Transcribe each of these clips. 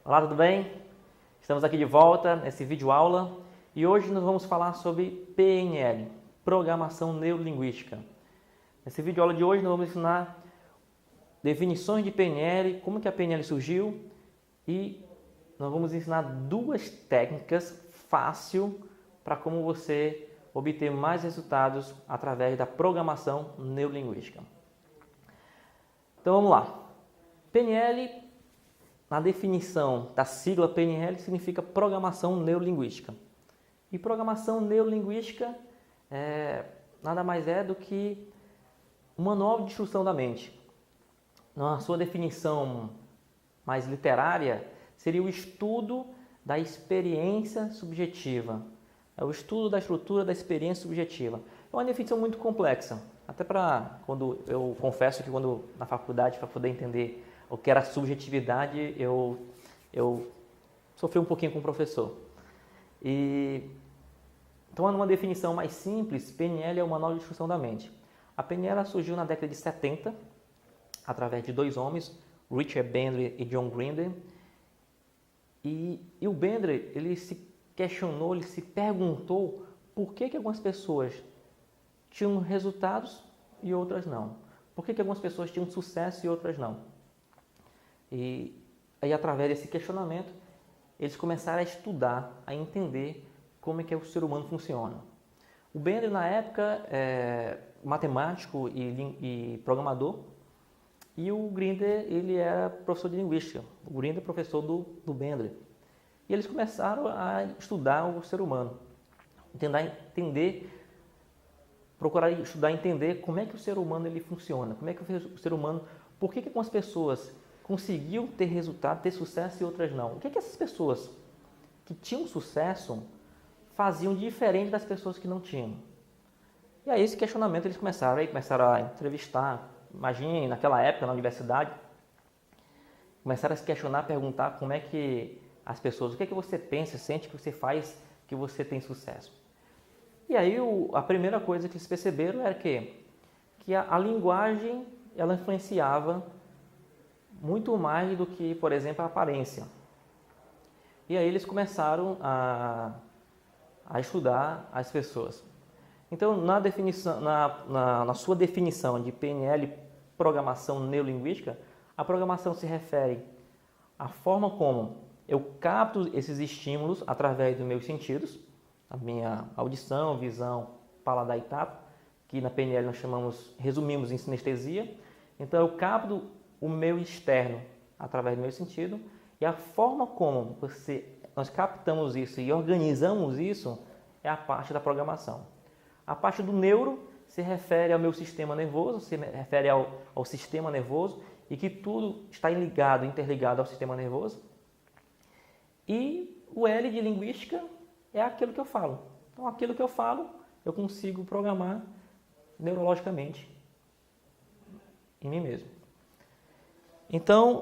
Olá, tudo bem? Estamos aqui de volta nesse vídeo aula e hoje nós vamos falar sobre PNL, Programação Neurolinguística. Nesse vídeo aula de hoje nós vamos ensinar definições de PNL, como que a PNL surgiu e nós vamos ensinar duas técnicas fáceis para como você obter mais resultados através da programação neurolinguística. Então vamos lá. PNL, na definição da sigla PNL, significa Programação Neurolinguística. E programação neurolinguística nada mais é do que um manual de instrução da mente. Na sua definição mais literária, seria o estudo da experiência subjetiva. É o estudo da estrutura da experiência subjetiva. É uma definição muito complexa. Até quando eu confesso que quando na faculdade, para poder entender o que era subjetividade, eu sofri um pouquinho com o professor. Então, numa definição mais simples, PNL é o Manual de Instrução da Mente. A PNL surgiu na década de 70, através de dois homens, Richard Bandler e John Grinder. E o Bandler, ele se questionou, ele se perguntou por que algumas pessoas tinham resultados e outras não. Por que algumas pessoas tinham sucesso e outras não. E aí, através desse questionamento, eles começaram a estudar, a entender como é que o ser humano funciona. O Bandler, na época, é matemático e programador, e o Grinder, ele era professor de linguística. O Grinder é professor do Bandler. E eles começaram a estudar o ser humano, procurar estudar e entender como é que o ser humano ele funciona, como é que o ser humano, por que algumas pessoas conseguiam ter resultado, ter sucesso e outras não. O que essas pessoas que tinham sucesso faziam de diferente das pessoas que não tinham? E aí esse questionamento eles começaram a entrevistar. Imagine, naquela época, na universidade, começaram a se questionar, perguntar como é que as pessoas, o que é que você pensa, sente, que você faz, que você tem sucesso. E aí a primeira coisa que eles perceberam era que a linguagem ela influenciava muito mais do que, por exemplo, a aparência. E aí eles começaram a estudar as pessoas. Então, na sua definição de PNL, Programação Neurolinguística, a programação se refere à forma como eu capto esses estímulos através dos meus sentidos, a minha audição, visão, paladar e tato, que na PNL nós resumimos em sinestesia. Então, eu capto o meu externo através do meu sentido e a forma como nós captamos isso e organizamos isso é a parte da programação. A parte do neuro se refere ao meu sistema nervoso, se refere ao sistema nervoso e que tudo está interligado ao sistema nervoso. E o L de linguística é aquilo que eu falo. Então, aquilo que eu falo, eu consigo programar neurologicamente em mim mesmo. Então,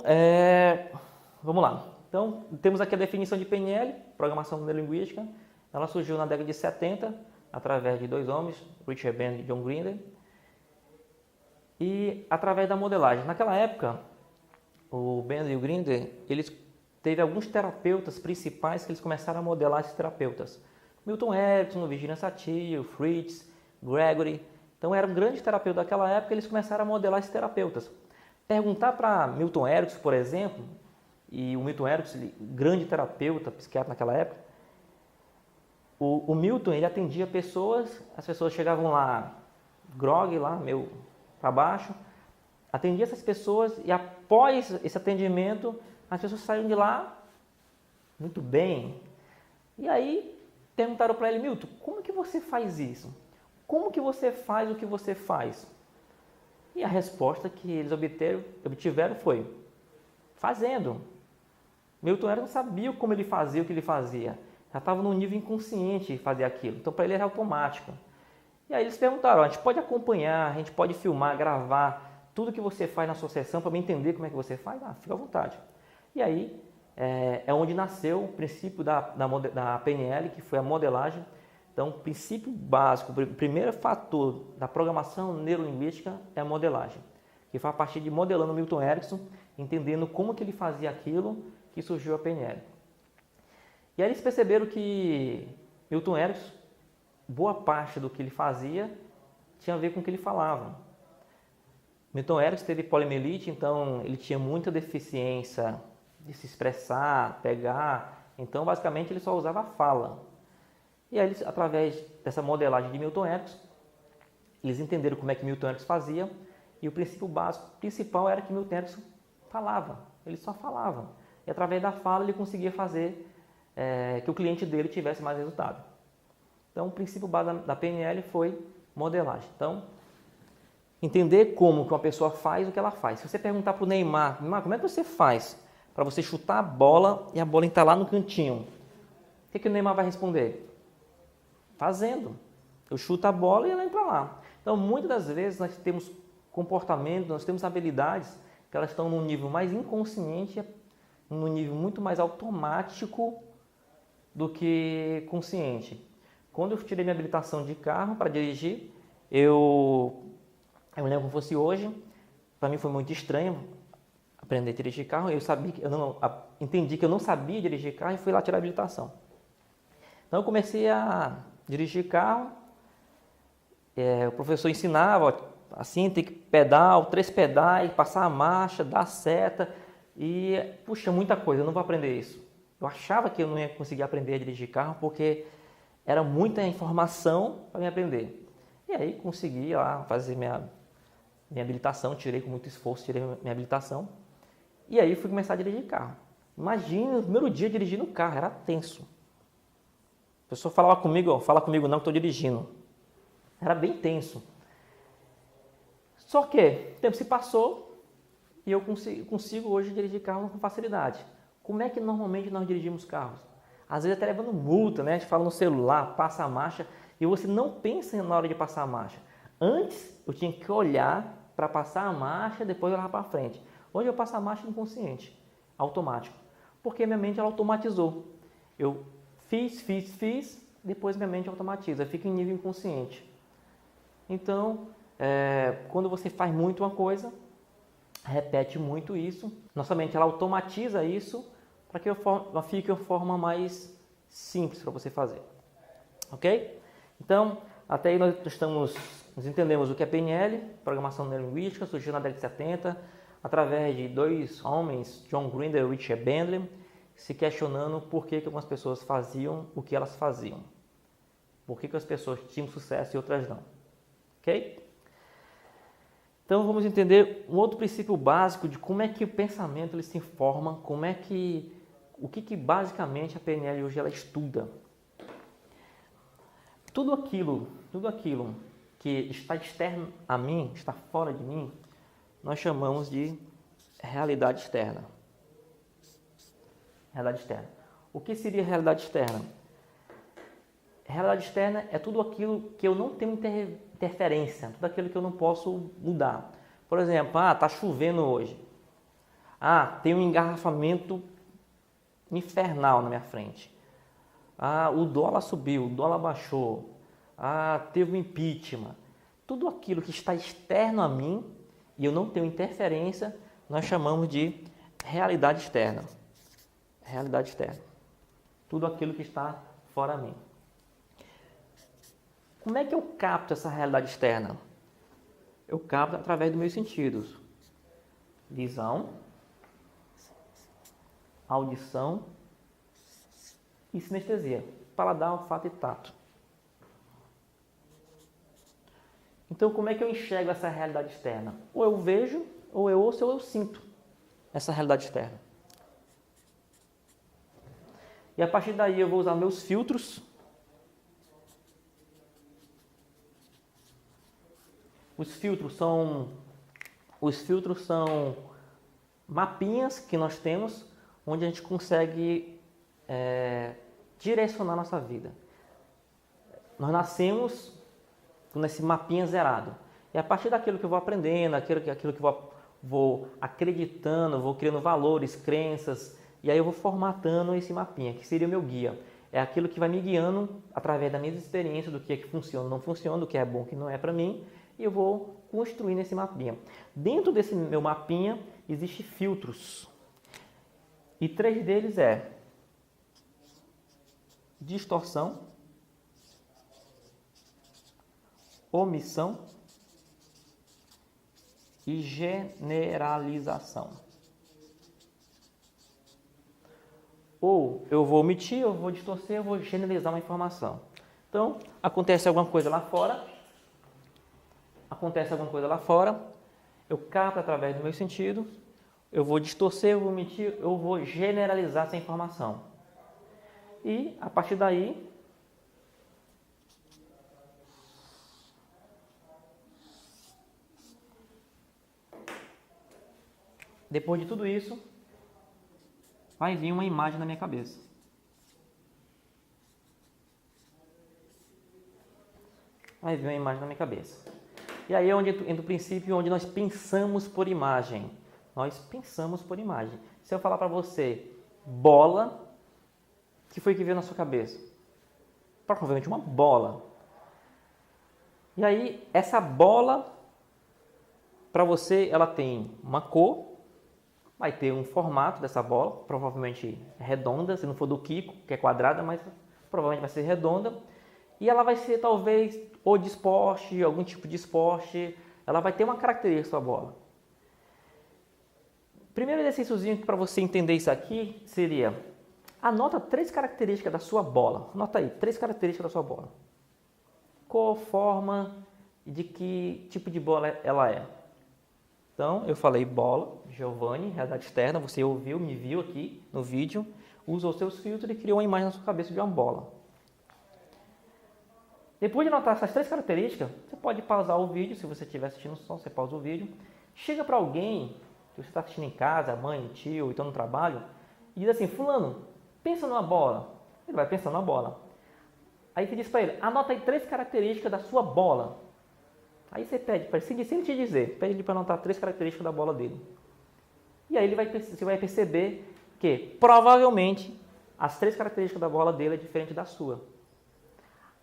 vamos lá. Então, temos aqui a definição de PNL, Programação Neurolinguística. Ela surgiu na década de 70, através de dois homens, Richard Bandler e John Grinder, e através da modelagem. Naquela época, o Bandler e o Grinder, eles teve alguns terapeutas principais que eles começaram a modelar esses terapeutas. Milton Erickson, Virginia Satir, Fritz, Gregory. Então, eram grandes terapeutas daquela época, eles começaram a modelar esses terapeutas. Perguntar para Milton Erickson, por exemplo, e o Milton Erickson, grande terapeuta, psiquiatra naquela época, o Milton, ele atendia pessoas, as pessoas chegavam lá, grog, lá, meio para baixo, atendia essas pessoas e após esse atendimento, as pessoas saíram de lá muito bem. E aí, perguntaram para ele, Milton, como que você faz isso? Como que você faz o que você faz? E a resposta que eles obtiveram foi fazendo. Milton Erickson sabia como ele fazia o que ele fazia. Já estava no nível inconsciente de fazer aquilo. Então, para ele era automático. E aí eles perguntaram, a gente pode acompanhar, a gente pode filmar, gravar tudo que você faz na sua sessão para me entender como é que você faz? Fica à vontade. E aí é onde nasceu o princípio da PNL, que foi a modelagem. Então, o princípio básico, o primeiro fator da programação neurolinguística é a modelagem, que foi a partir de modelando Milton Erickson, entendendo como que ele fazia aquilo que surgiu a PNL. E aí eles perceberam que Milton Erickson, boa parte do que ele fazia tinha a ver com o que ele falava. Milton Erickson teve poliomielite, então ele tinha muita deficiência de se expressar, pegar. Então, basicamente, ele só usava a fala. E aí, eles, através dessa modelagem de Milton Erickson, eles entenderam como é que Milton Erickson fazia. E o princípio básico principal era que Milton Erickson falava. Ele só falava. E através da fala ele conseguia fazer que o cliente dele tivesse mais resultado. Então, o princípio básico da PNL foi modelagem. Então, entender como que uma pessoa faz o que ela faz. Se você perguntar para o Neymar, como é que você faz para você chutar a bola e a bola entrar lá no cantinho? O que o Neymar vai responder? Fazendo. Eu chuto a bola e ela entra lá. Então, muitas das vezes nós temos comportamentos, nós temos habilidades que elas estão num nível mais inconsciente, num nível muito mais automático do que consciente. Quando eu tirei minha habilitação de carro para dirigir, eu me lembro como fosse hoje, para mim foi muito estranho aprender a dirigir carro. Eu entendi que eu não sabia dirigir carro e fui lá tirar a habilitação. Então eu comecei a dirigir carro, o professor ensinava, assim, tem que pedal, 3 pedais, passar a marcha, dar seta e, puxa, muita coisa, eu não vou aprender isso. Eu achava que eu não ia conseguir aprender a dirigir carro porque era muita informação para me aprender. E aí consegui lá fazer minha habilitação, tirei com muito esforço, tirei minha habilitação. E aí fui começar a dirigir carro. Imagina, o primeiro dia dirigindo carro, era tenso. A pessoa falava comigo, fala comigo não que estou dirigindo. Era bem tenso. Só que o tempo se passou e eu consigo hoje dirigir carro com facilidade. Como é que normalmente nós dirigimos carros? Às vezes até levando multa, né? A gente fala no celular, passa a marcha e você não pensa na hora de passar a marcha. Antes eu tinha que olhar para passar a marcha e depois olhar para frente. Hoje eu passo a marcha inconsciente, automático. Porque minha mente ela automatizou. Eu fiz, depois minha mente automatiza, fica em nível inconsciente. Então, quando você faz muito uma coisa, repete muito isso, nossa mente ela automatiza isso para que fique uma forma mais simples para você fazer. Ok? Então, até aí nós entendemos o que é PNL, Programação Neurolinguística, surgiu na década de 70, através de 2 homens, John Grinder e Richard Bandler, se questionando por que algumas pessoas faziam o que elas faziam. Por que as pessoas tinham sucesso e outras não. Ok? Então vamos entender um outro princípio básico de como é que o pensamento ele se forma, o que basicamente a PNL hoje ela estuda. Tudo aquilo que está externo a mim, está fora de mim, nós chamamos de realidade externa. Realidade externa. O que seria realidade externa? Realidade externa é tudo aquilo que eu não tenho interferência, tudo aquilo que eu não posso mudar. Por exemplo, está chovendo hoje. Tem um engarrafamento infernal na minha frente. O dólar subiu, o dólar baixou. Teve um impeachment. Tudo aquilo que está externo a mim e eu não tenho interferência, nós chamamos de realidade externa. Realidade externa. Tudo aquilo que está fora de mim. Como é que eu capto essa realidade externa? Eu capto através dos meus sentidos. Visão, audição e sinestesia. Paladar, olfato e tato. Então, como é que eu enxergo essa realidade externa? Ou eu vejo, ou eu ouço, ou eu sinto essa realidade externa. E a partir daí eu vou usar meus filtros. Os filtros são mapinhas que nós temos, onde a gente consegue direcionar a nossa vida. Nós nascemos com esse mapinha zerado. E a partir daquilo que eu vou aprendendo, aquilo que eu vou acreditando, vou criando valores, crenças, e aí eu vou formatando esse mapinha, que seria o meu guia. É aquilo que vai me guiando através da minha experiência, do que é que funciona, não funciona, do que é bom, o que não é para mim, e eu vou construindo esse mapinha. Dentro desse meu mapinha, existem filtros. E 3 deles é distorção, omissão e generalização. Ou eu vou omitir, eu vou distorcer, eu vou generalizar uma informação. Então, acontece alguma coisa lá fora, eu capto através do meu sentido, eu vou distorcer, eu vou omitir, eu vou generalizar essa informação. E, a partir daí, depois de tudo isso, vai vir uma imagem na minha cabeça. E aí é onde entra o princípio onde nós pensamos por imagem. Se eu falar para você, bola, o que foi que veio na sua cabeça? Provavelmente uma bola. E aí, essa bola, para você, ela tem uma cor, vai ter um formato dessa bola, provavelmente redonda, se não for do Kiko, que é quadrada, mas provavelmente vai ser redonda. E ela vai ser talvez ou de esporte, algum tipo de esporte, ela vai ter uma característica da bola. Primeiro exercíciozinho para você entender isso aqui seria, anota 3 características da sua bola. Anota aí, 3 características da sua bola. Cor, forma e de que tipo de bola ela é. Então, eu falei bola, Giovanni, realidade externa, você ouviu, me viu aqui no vídeo, usou seus filtros e criou uma imagem na sua cabeça de uma bola. Depois de anotar essas 3 características, você pode pausar o vídeo, se você estiver assistindo o som, você pausa o vídeo, chega para alguém que você está assistindo em casa, mãe, tio, então no trabalho, e diz assim, fulano, pensa numa bola. Ele vai pensar numa bola. Aí você diz para ele, anota aí 3 características da sua bola. Aí você pede para ele, se ele te dizer, pede ele para anotar 3 características da bola dele. E aí você vai perceber que, provavelmente, as 3 características da bola dele é diferente da sua.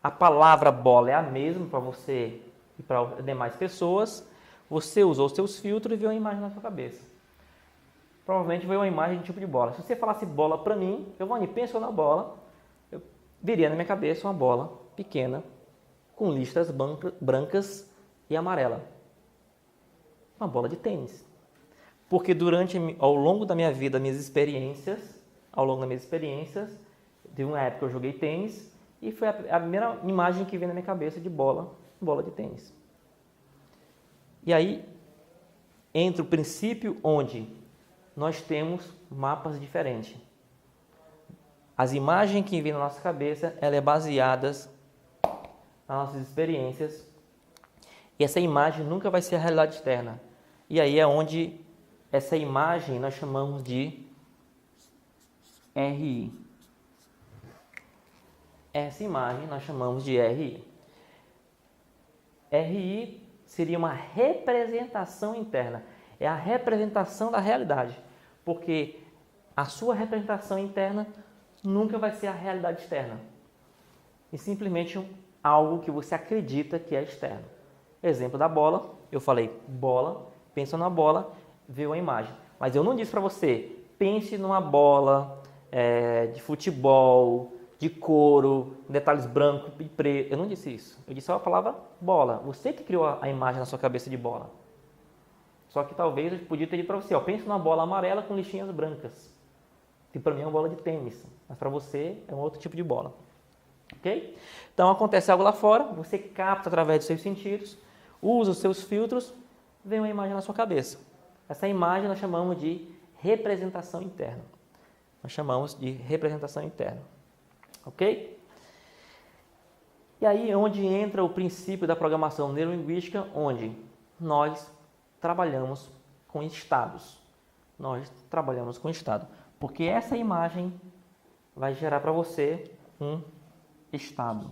A palavra bola é a mesma para você e para as demais pessoas. Você usou os seus filtros e viu uma imagem na sua cabeça. Provavelmente veio uma imagem de tipo de bola. Se você falasse bola para mim, Giovanni, pensa na bola, eu viria na minha cabeça uma bola pequena, com listras brancas e amarela. Uma bola de tênis. Porque ao longo da minha vida, de uma época eu joguei tênis e foi a primeira imagem que veio na minha cabeça de bola de tênis. E aí entra o princípio onde nós temos mapas diferentes. As imagens que vêm na nossa cabeça, ela é baseadas nas nossas experiências. E essa imagem nunca vai ser a realidade externa. E aí é onde essa imagem nós chamamos de RI. Essa imagem nós chamamos de RI. RI seria uma representação interna. É a representação da realidade. Porque a sua representação interna nunca vai ser a realidade externa. E simplesmente algo que você acredita que é externo. Exemplo da bola, eu falei bola, pensa numa bola, vê uma imagem. Mas eu não disse para você, pense numa bola de futebol, de couro, detalhes brancos e preto. Eu não disse isso. Eu disse só a palavra bola. Você que criou a imagem na sua cabeça de bola. Só que talvez eu podia ter dito para você, pense numa bola amarela com lixinhas brancas. Que para mim é uma bola de tênis, mas para você é um outro tipo de bola. Ok? Então acontece algo lá fora, você capta através dos seus sentidos, usa os seus filtros, vem uma imagem na sua cabeça. Essa imagem nós chamamos de representação interna. Ok? E aí é onde entra o princípio da programação neurolinguística, onde nós trabalhamos com estados. Porque essa imagem vai gerar para você um estado.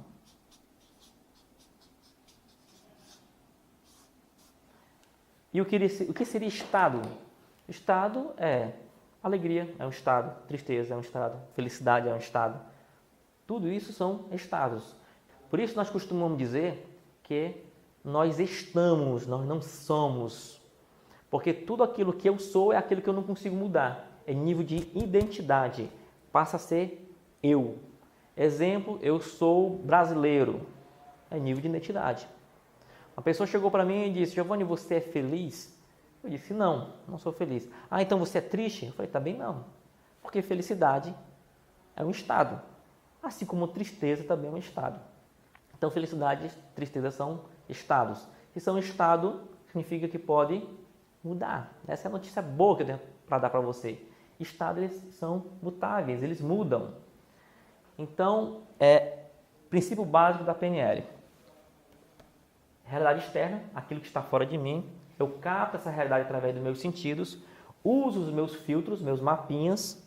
E o que seria estado? Estado é alegria, é um estado. Tristeza é um estado. Felicidade é um estado. Tudo isso são estados. Por isso nós costumamos dizer que nós estamos, nós não somos. Porque tudo aquilo que eu sou é aquilo que eu não consigo mudar. é nível de identidade, passa a ser eu. Exemplo, eu sou brasileiro, é nível de identidade. Uma pessoa chegou para mim e disse, Giovanni, você é feliz? Eu disse, não, não sou feliz. Ah, então você é triste? Eu falei, também não, porque felicidade é um estado, assim como tristeza também é um estado. Então, felicidade e tristeza são estados. Se são estado, significa que pode mudar. Essa é a notícia boa que eu tenho para dar para você. Estados, eles são mutáveis, eles mudam. Então, princípio básico da PNL. Realidade externa, aquilo que está fora de mim. Eu capto essa realidade através dos meus sentidos, uso os meus filtros, meus mapinhas,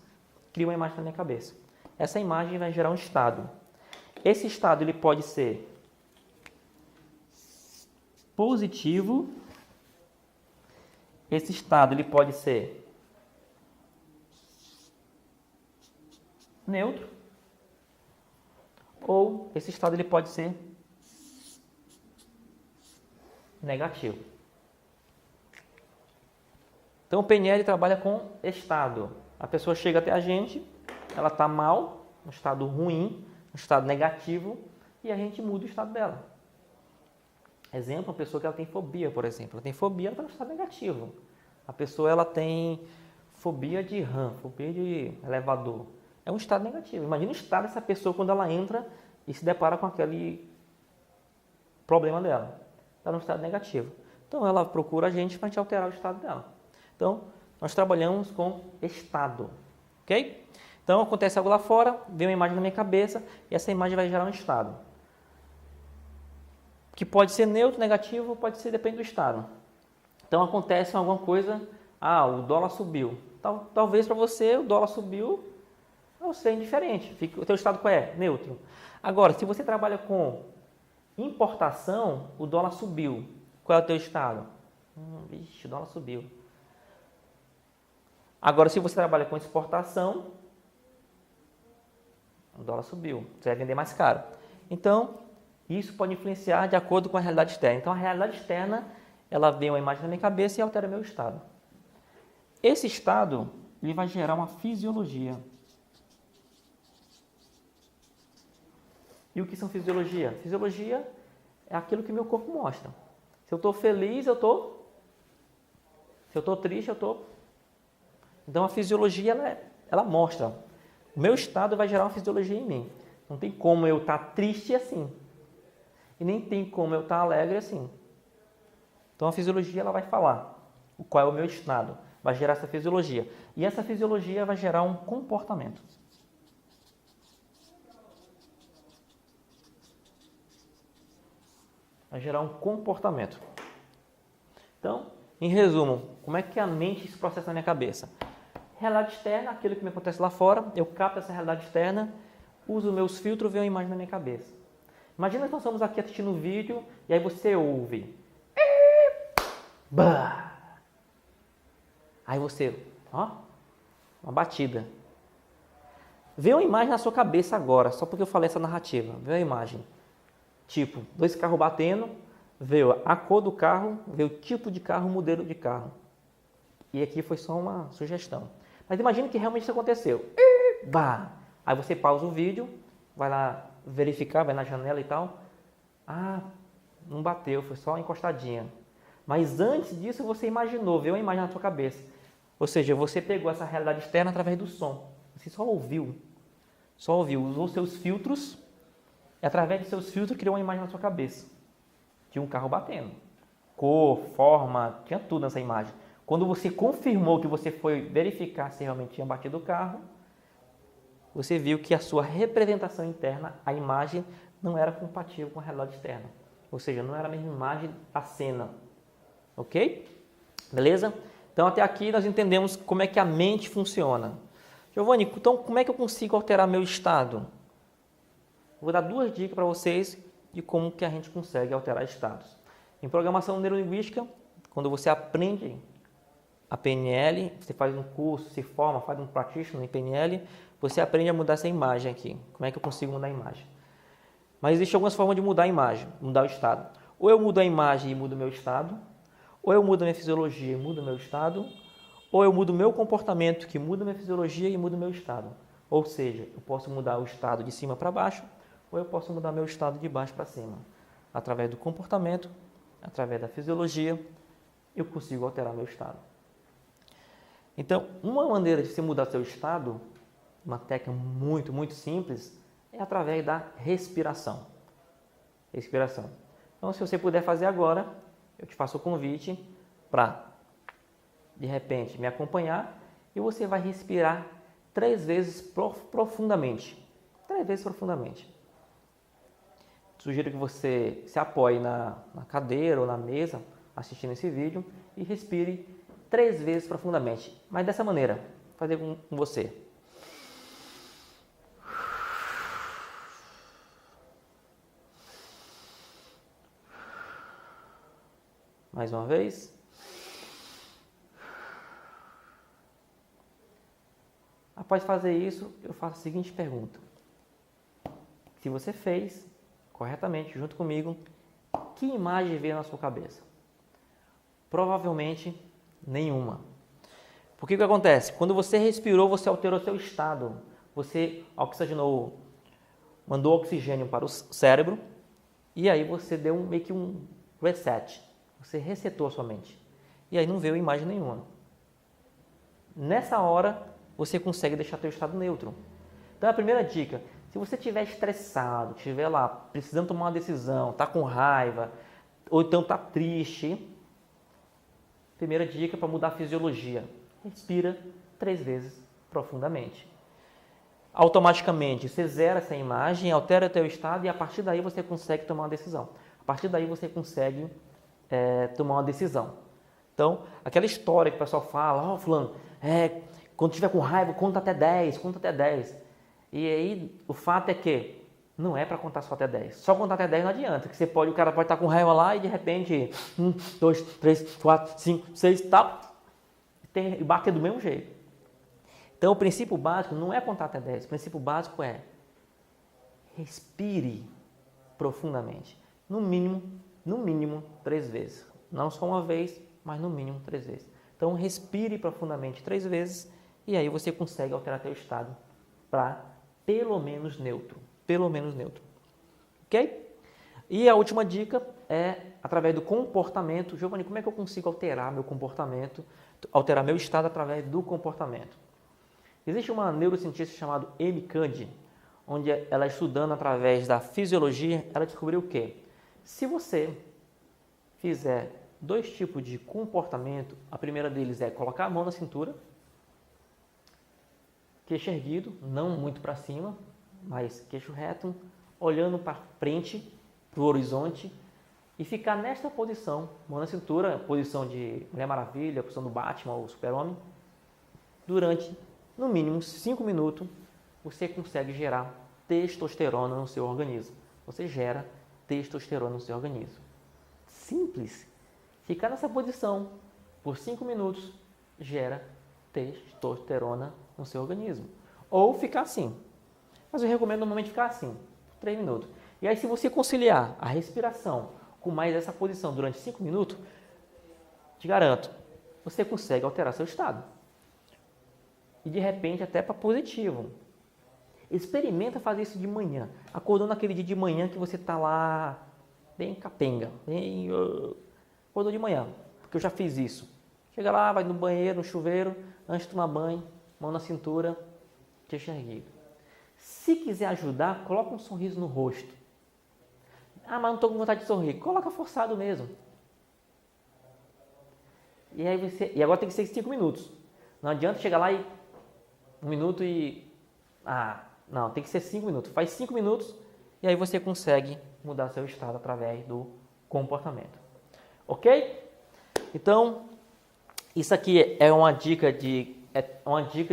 crio uma imagem na minha cabeça. Essa imagem vai gerar um estado. Esse estado ele pode ser positivo. Esse estado ele pode ser neutro. Ou esse estado ele pode ser negativo. Então o PNL trabalha com estado. A pessoa chega até a gente, ela está mal, um estado ruim, um estado negativo, e a gente muda o estado dela. Exemplo, uma pessoa que ela tem fobia, por exemplo. Ela tem fobia, ela está no estado negativo. A pessoa ela tem fobia de rã, fobia de elevador. É um estado negativo. Imagina o estado dessa pessoa quando ela entra e se depara com aquele problema dela. Está no estado negativo. Então ela procura a gente para a gente alterar o estado dela. Então, nós trabalhamos com estado. Ok? Então, acontece algo lá fora, vem uma imagem na minha cabeça e essa imagem vai gerar um estado. Que pode ser neutro, negativo, pode ser, depende do estado. Então, acontece alguma coisa, o dólar subiu. Talvez para você o dólar subiu, não seja indiferente. O teu estado qual é? Neutro. Agora, se você trabalha com importação, o dólar subiu. Qual é o teu estado? Vixe, o dólar subiu. Agora, se você trabalha com exportação, o dólar subiu, você vai vender mais caro. Então, isso pode influenciar de acordo com a realidade externa. Então, a realidade externa, ela vê uma imagem na minha cabeça e altera meu estado. Esse estado, ele vai gerar uma fisiologia. E o que são fisiologia? Fisiologia é aquilo que meu corpo mostra. Se eu estou feliz, eu estou. Se eu estou triste, eu estou. Então, a fisiologia, ela mostra. O meu estado vai gerar uma fisiologia em mim. Não tem como eu estar triste assim. E nem tem como eu estar alegre assim. Então, a fisiologia ela vai falar qual é o meu estado. Vai gerar essa fisiologia. E essa fisiologia vai gerar um comportamento. Vai gerar um comportamento. Então, em resumo, como é que a mente se processa na minha cabeça? Realidade externa, aquilo que me acontece lá fora, eu capto essa realidade externa, uso meus filtros e vejo uma imagem na minha cabeça. Imagina que nós estamos aqui assistindo um vídeo e aí você ouve. Bah! Aí você, uma batida. Vê uma imagem na sua cabeça agora, só porque eu falei essa narrativa. Vê a imagem. Tipo, 2 carros batendo, vê a cor do carro, vê o tipo de carro, o modelo de carro. E aqui foi só uma sugestão. Mas imagine que realmente isso aconteceu. Bah! Aí você pausa o vídeo, vai lá verificar, vai na janela e tal. Não bateu, foi só uma encostadinha. Mas antes disso você imaginou, viu uma imagem na sua cabeça. Ou seja, você pegou essa realidade externa através do som. Você só ouviu, usou seus filtros e através de seus filtros criou uma imagem na sua cabeça. De um carro batendo. Cor, forma, tinha tudo nessa imagem. Quando você confirmou que você foi verificar se realmente tinha batido o carro, você viu que a sua representação interna, a imagem, não era compatível com a realidade externa. Ou seja, não era a mesma imagem da cena. Ok? Beleza? Então, até aqui nós entendemos como é que a mente funciona. Giovanni, então como é que eu consigo alterar meu estado? Vou dar 2 dicas para vocês de como que a gente consegue alterar estados. Em programação neurolinguística, quando você aprende a PNL, você faz um curso, se forma, faz um practitioner em PNL, você aprende a mudar essa imagem aqui. Como é que eu consigo mudar a imagem? Mas existem algumas formas de mudar a imagem, mudar o estado. Ou eu mudo a imagem e mudo o meu estado, ou eu mudo a minha fisiologia e mudo o meu estado, ou eu mudo o meu comportamento, que muda a minha fisiologia e muda o meu estado. Ou seja, eu posso mudar o estado de cima para baixo, ou eu posso mudar meu estado de baixo para cima. Através do comportamento, através da fisiologia, eu consigo alterar meu estado. Então, uma maneira de você mudar seu estado, uma técnica muito, muito simples, é através da respiração. Respiração. Então, se você puder fazer agora, eu te faço o convite para, de repente, me acompanhar e você vai respirar 3 vezes profundamente. 3 vezes profundamente. Sugiro que você se apoie na cadeira ou na mesa assistindo esse vídeo e respire 3 vezes profundamente. Mas dessa maneira, vou fazer com você. Mais uma vez. Após fazer isso, eu faço a seguinte pergunta. Se você fez corretamente, junto comigo, que imagem veio na sua cabeça? Provavelmente nenhuma. Porque o que acontece? Quando você respirou, você alterou seu estado. Você oxigenou, mandou oxigênio para o cérebro e aí você deu meio que um reset. Você resetou a sua mente. E aí não veio imagem nenhuma. Nessa hora, você consegue deixar seu estado neutro. Então a primeira dica, se você estiver estressado, estiver lá precisando tomar uma decisão, está com raiva, ou então está triste, primeira dica para mudar a fisiologia, respira 3 vezes profundamente. Automaticamente você zera essa imagem, altera o teu estado e a partir daí você consegue tomar uma decisão. A partir daí você consegue tomar uma decisão. Então, aquela história que o pessoal fala, fulano, quando estiver com raiva, conta até 10, conta até 10. E aí, o fato é que não é para contar só até 10. Só contar até 10 não adianta, que o cara pode estar com raiva lá e de repente, 1, 2, 3, 4, 5, 6, tal, e bater do mesmo jeito. Então, o princípio básico não é contar até 10. O princípio básico é respire profundamente. No mínimo 3 vezes. Não só uma vez, mas no mínimo 3 vezes. Então, respire profundamente 3 vezes e aí você consegue alterar seu estado para pelo menos neutro. Pelo menos neutro. Ok? E a última dica é através do comportamento. Giovanni, como é que eu consigo alterar meu comportamento, alterar meu estado através do comportamento? Existe uma neurocientista chamada Amy Cuddy, onde ela estudando através da fisiologia, ela descobriu o quê? Se você fizer 2 tipos de comportamento, a primeira deles é colocar a mão na cintura, queixo erguido, não muito para cima, mas queixo reto, olhando para frente, para o horizonte, e ficar nesta posição, mão na cintura, posição de Mulher Maravilha, posição do Batman ou Super-Homem, durante, no mínimo, 5 minutos, você consegue gerar testosterona no seu organismo. Você gera testosterona no seu organismo. Simples. Ficar nessa posição por 5 minutos gera testosterona no seu organismo. Ou ficar assim. Mas eu recomendo normalmente ficar assim, 3 minutos. E aí se você conciliar a respiração com mais essa posição durante 5 minutos, te garanto, você consegue alterar seu estado. E de repente até para positivo. Experimenta fazer isso de manhã. Acordou naquele dia de manhã que você está lá bem capenga. Acordou de manhã, porque eu já fiz isso. Chega lá, vai no banheiro, no chuveiro, antes de tomar banho, mão na cintura, queixo erguido. Se quiser ajudar, coloca um sorriso no rosto. Ah, mas não estou com vontade de sorrir. Coloca forçado mesmo. E agora tem que ser 5 minutos. Não adianta chegar lá e 1 minuto e... não, tem que ser 5 minutos. Faz 5 minutos e aí você consegue mudar seu estado através do comportamento. Ok? Então, isso aqui é uma dica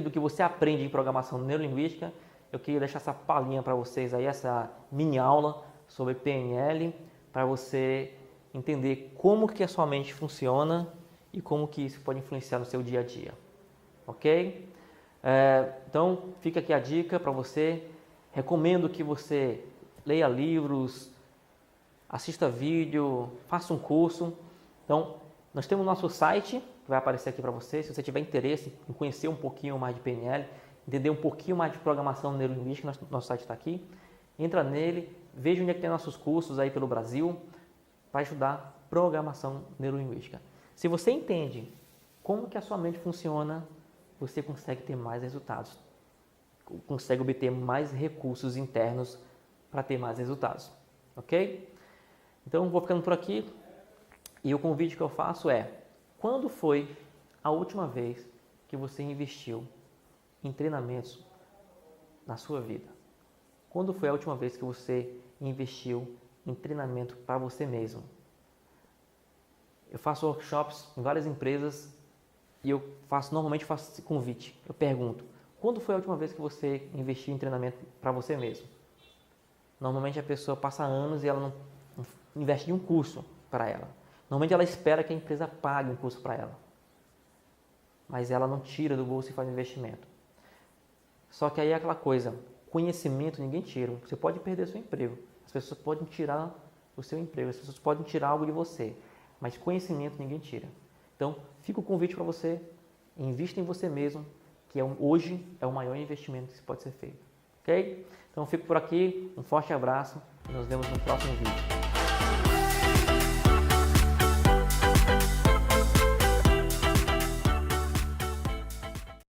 do que você aprende em programação neurolinguística. Eu queria deixar essa palhinha para vocês aí, essa mini aula sobre PNL, para você entender como que a sua mente funciona e como que isso pode influenciar no seu dia a dia. Ok? Então, fica aqui a dica para você. Recomendo que você leia livros, assista vídeo, faça um curso. Então, nós temos nosso site, que vai aparecer aqui para você. Se você tiver interesse em conhecer um pouquinho mais de PNL, entender um pouquinho mais de programação neurolinguística, nosso site está aqui. Entra nele, veja onde é que tem nossos cursos aí pelo Brasil para estudar programação neurolinguística. Se você entende como que a sua mente funciona, você consegue ter mais resultados, consegue obter mais recursos internos para ter mais resultados, ok? Então, vou ficando por aqui e o convite que eu faço é: quando foi a última vez que você investiu em treinamentos na sua vida? Quando foi a última vez que você investiu em treinamento para você mesmo? Eu faço workshops em várias empresas e normalmente faço esse convite. Eu pergunto: quando foi a última vez que você investiu em treinamento para você mesmo? Normalmente a pessoa passa anos e ela não investe em um curso para ela. Normalmente ela espera que a empresa pague um curso para ela. Mas ela não tira do bolso e faz investimento. Só que aí é aquela coisa, conhecimento ninguém tira. Você pode perder seu emprego. As pessoas podem tirar o seu emprego. As pessoas podem tirar algo de você. Mas conhecimento ninguém tira. Então, fica o convite para você. Invista em você mesmo, que hoje é o maior investimento que pode ser feito. Ok? Então, fico por aqui. Um forte abraço e nos vemos no próximo vídeo.